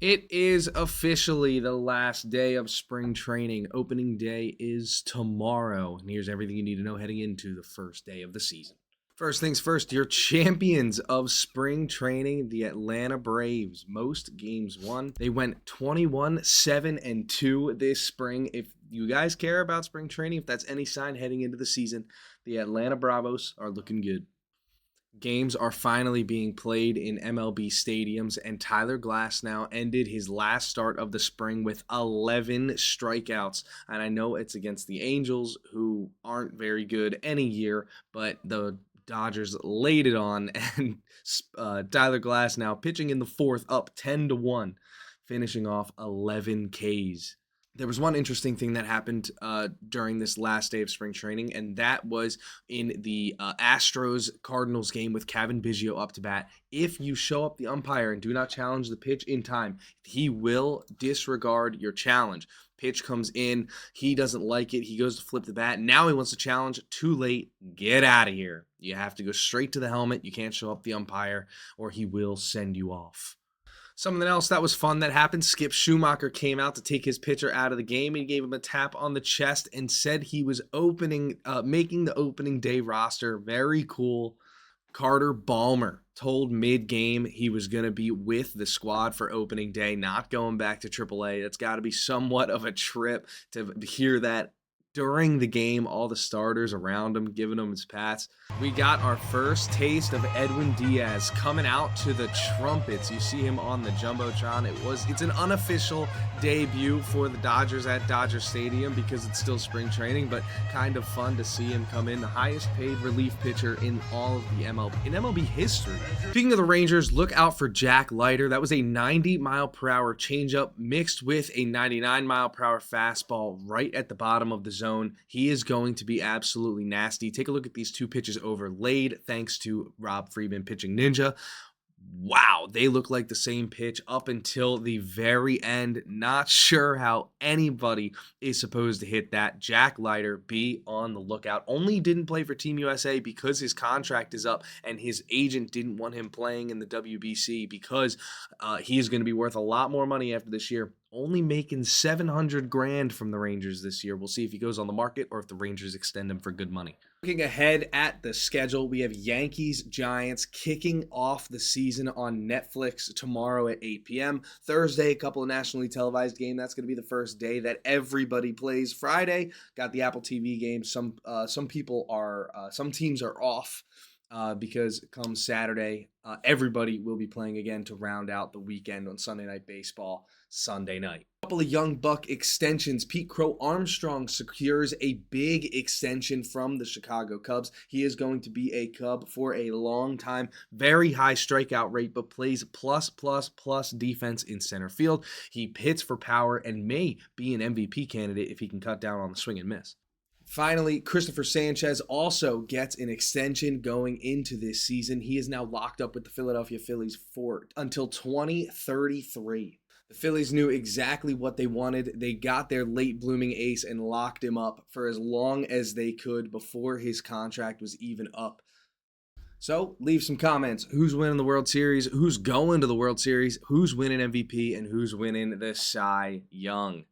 It is officially the last day of spring training. Opening day is tomorrow. And here's everything you need to know heading into the first day of the season. First things first, your champions of spring training, the Atlanta Braves. Most games won. They went 21-7-2 this spring. If you guys care about spring training, if that's any sign heading into the season, the Atlanta Bravos are looking good. Games are finally being played in MLB stadiums, and Tyler Glasnow ended his last start of the spring with 11 strikeouts. And I know it's against the Angels, who aren't very good any year, but the Dodgers laid it on, and Tyler Glasnow pitching in the fourth, up 10-1, finishing off 11 Ks. There was one interesting thing that happened during this last day of spring training, and that was in the Astros-Cardinals game with Kevin Biggio up to bat. If you show up the umpire and do not challenge the pitch in time, he will disregard your challenge. Pitch comes in, he doesn't like it, he goes to flip the bat, now he wants to challenge, too late, get out of here. You have to go straight to the helmet, you can't show up the umpire, or he will send you off. Something else that was fun that happened, Skip Schumacher came out to take his pitcher out of the game. He gave him a tap on the chest and said he was making the opening day roster. Very cool. Carter Balmer told mid-game he was going to be with the squad for opening day, not going back to AAA. That's got to be somewhat of a trip to hear that during the game, all the starters around him, giving him his pats. We got our first taste of Edwin Diaz coming out to the trumpets. You see him on the Jumbotron. It's an unofficial debut for the Dodgers at Dodger Stadium because it's still spring training, but kind of fun to see him come in. The highest paid relief pitcher in all of the MLB history. Speaking of the Rangers, look out for Jack Leiter. That was a 90-mile-per-hour changeup mixed with a 99-mile-per-hour fastball right at the bottom of the zone. He is going to be absolutely nasty. Take a look at these two pitches overlaid thanks to Rob Friedman pitching ninja. Wow, they look like the same pitch up until the very end. Not sure how anybody is supposed to hit that. Jack Leiter, be on the lookout. Only didn't play for Team USA because his contract is up and his agent didn't want him playing in the WBC because he is going to be worth a lot more money after this year. Only making $700,000 from the Rangers this year. We'll see if he goes on the market or if the Rangers extend him for good money. Looking ahead at the schedule, we have Yankees-Giants kicking off the season on Netflix tomorrow at 8 p.m. Thursday, a couple of nationally televised games. That's going to be the first day that everybody plays. Friday, got the Apple TV games. Some teams are off. Because come Saturday, everybody will be playing again to round out the weekend on Sunday Night Baseball, Sunday night. A couple of young buck extensions. Pete Crow Armstrong secures a big extension from the Chicago Cubs. He is going to be a Cub for a long time. Very high strikeout rate, but plays plus defense in center field. He hits for power and may be an MVP candidate if he can cut down on the swing and miss. Finally, Christopher Sanchez also gets an extension going into this season. He is now locked up with the Philadelphia Phillies until 2033. The Phillies knew exactly what they wanted. They got their late blooming ace and locked him up for as long as they could before his contract was even up. So leave some comments. Who's winning the World Series? Who's going to the World Series? Who's winning MVP? And who's winning the Cy Young?